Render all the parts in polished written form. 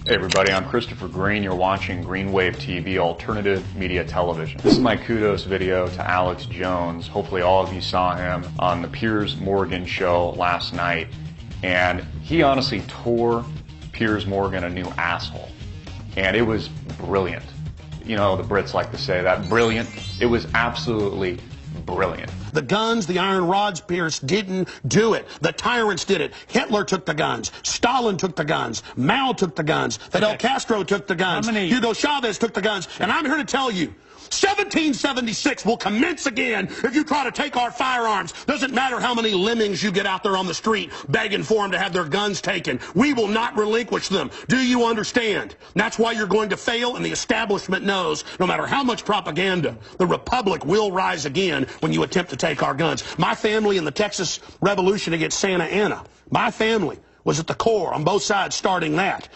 Hey everybody, I'm Christopher Green. You're watching Green Wave TV, alternative media television. This is my kudos video to Alex Jones. Hopefully all of you saw him on the Piers Morgan show last night. And he honestly tore Piers Morgan a new asshole. And it was brilliant. You know, the Brits like to say that, brilliant. It was absolutely brilliant. The guns, the iron rods, Piers, didn't do it. The tyrants did it. Hitler took the guns. Stalin took the guns. Mao took the guns. Fidel Castro took the guns. Hugo Chavez took the guns. And I'm here to tell you, 1776 will commence again if you try to take our firearms. Doesn't matter how many lemmings you get out there on the street begging for them to have their guns taken. We will not relinquish them. Do you understand? And that's why you're going to fail, and the establishment knows no matter how much propaganda, the Republic will rise again when you attempt to take our guns. My family in the Texas Revolution against Santa Anna, my family was at the core on both sides starting that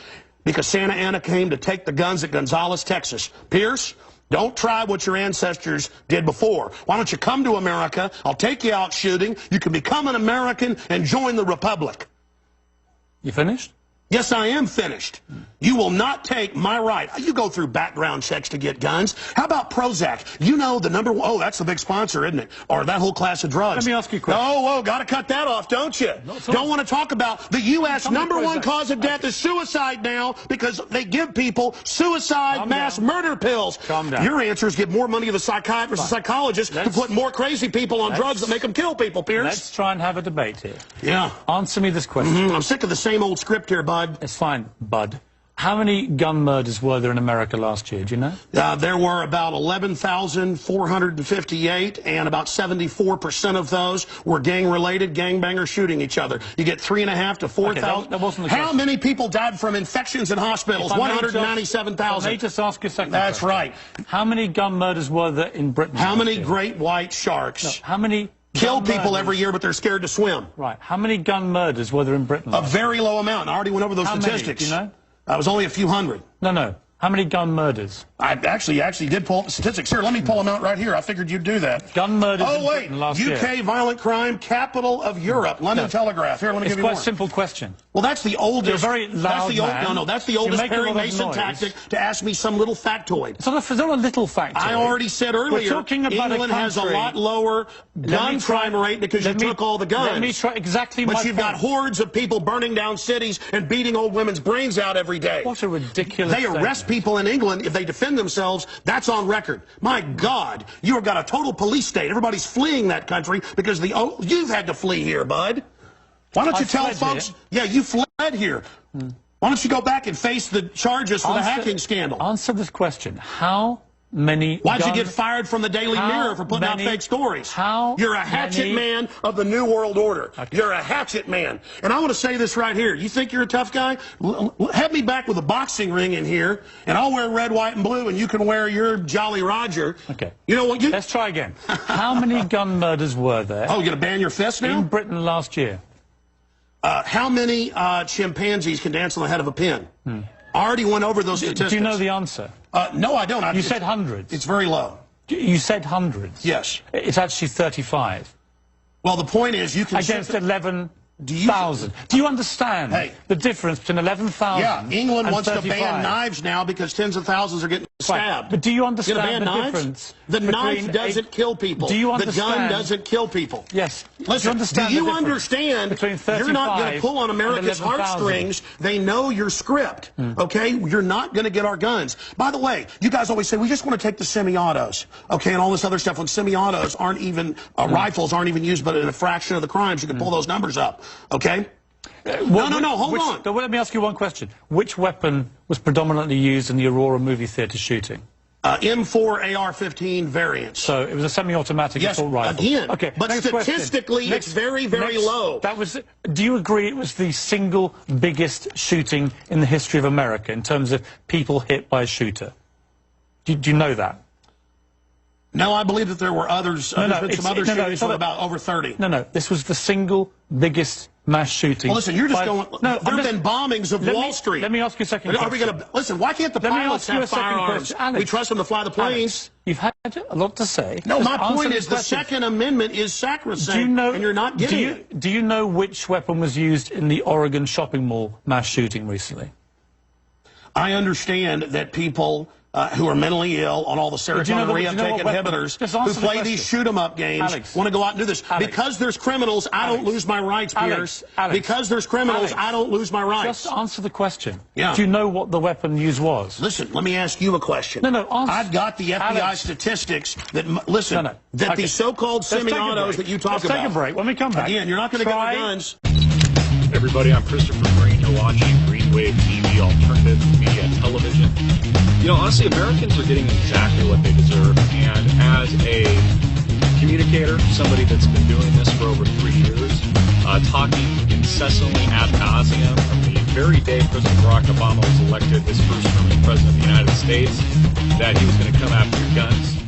because Santa Anna came to take the guns at Gonzales, Texas. Piers, don't try what your ancestors did before. Why don't you come to America? I'll take you out shooting. You can become an American and join the Republic. You finished? Yes, I am finished. You will not take my right. You go through background checks to get guns. How about Prozac? You know the number one. Oh, that's the big sponsor, isn't it? Or that whole class of drugs. Let me ask you a question. Oh, got to cut that off, don't you? Don't want to talk about the U.S. number one cause of death is suicide now because they give people suicide mass murder pills. Calm down. Your answer is give more money to the psychiatrists and psychologists to put more crazy people on drugs that make them kill people, Piers. Let's try and have a debate here. Yeah. Answer me this question. I'm sick of the same old script here, bud. It's fine, bud. How many gun murders were there in America last year? Do you know? There were about 11,458, and about 74% of those were gang-related, gangbangers shooting each other. You get 3,500 to 4,000. Okay, how many people died from infections in hospitals? 197,000. Let me just ask you a second. That's right. How many gun murders were there in Britain? How many great white sharks? No, how many kill people every year, but they're scared to swim? Right. How many gun murders were there in Britain? A very low amount. I already went over those statistics. Do you know? It was only a few hundred. No. How many gun murders? I actually did pull up the statistics. Here, let me pull them out right here. I figured you'd do that. Gun murders in Britain last year. UK violent crime, capital of Europe. London Telegraph. Here, let me give you more. It's quite a simple question. Well, that's the oldest. You're very loud, that's the oldest Perry Mason tactic to ask me some little factoid. It's not a little factoid. I already said earlier, we're talking about England has a lot lower gun crime rate because you took all the guns. Let me try exactly my point. But you've got hordes of people burning down cities and beating old women's brains out every day. What a ridiculous They arrest people in England if they defend themselves. That's on record. My God, you've got a total police state. Everybody's fleeing that country because you've had to flee here, bud. Why don't you tell folks? Yeah, you fled here. Why don't you go back and face the charges for the hacking scandal? Answer this question. How many Why'd you get fired from the Daily Mirror for putting out fake stories? You're a hatchet man of the New World Order. Okay. You're a hatchet man. And I want to say this right here. You think you're a tough guy? Have me back with a boxing ring in here, and I'll wear red, white, and blue, and you can wear your Jolly Roger. Okay. You know what? Let's try again. How many gun murders were there? Oh, you're going to ban your fist now? In Britain last year. How many chimpanzees can dance on the head of a pin? I already went over those statistics. Do you know the answer? No, I don't. You said hundreds. It's very low. You said hundreds. Yes. It's actually 35. Well, the point is you can... Against 11,000. Do you understand the difference between 11,000 and England wants 35? to ban knives now because tens of thousands are getting stabbed. But do you understand the knives? difference? The knife doesn't kill people. Do you understand? The gun doesn't kill people. Yes. Listen, do you understand you're not going to pull on America's heartstrings? They know your script, okay? You're not going to get our guns. By the way, you guys always say, we just want to take the semi-autos, okay, and all this other stuff. When semi-autos aren't even, rifles aren't even used but in a fraction of the crimes, you can pull those numbers up, okay? No, hold on. Let me ask you one question. Which weapon was predominantly used in the Aurora movie theatre shooting? M4 AR-15 variants. So it was a semi-automatic assault rifle. Again. Okay. But statistically, it's very, very low. Do you agree it was the single biggest shooting in the history of America in terms of people hit by a shooter? Do you know that? No, I believe that there were others. There's been some other shootings with about over 30. No, this was the single biggest mass shooting. Well, listen, you're just going... No, there have been bombings of Wall Street. Let me ask you a second question. Are we going to... Listen, why can't the pilots have firearms? We trust them to fly the planes. You've had a lot to say. No, my point is the Second Amendment is sacrosanct, and you're not getting it. Do you know which weapon was used in the Oregon shopping mall mass shooting recently? I understand that people who are mentally ill on all the serotonin reuptake inhibitors who play these shoot-'em-up games want to go out and do this. Because there's criminals, I don't lose my rights, Piers. Because there's criminals, I don't lose my rights. Just answer the question. Yeah. Do you know what the weapon used was? Listen, let me ask you a question. No, answer. I've got the FBI statistics that, listen, that these so-called semi-autos that you talk about. Let's take a break. When we come back. Again, you're not going to get the guns. Everybody, I'm Christopher Green. You're watching Greenwave TV, alternative media television. You know, honestly, Americans are getting exactly what they deserve. And as a communicator, somebody that's been doing this for over 3 years, talking incessantly ad nauseum from the very day President Barack Obama was elected his first term as President of the United States, that he was going to come after your guns.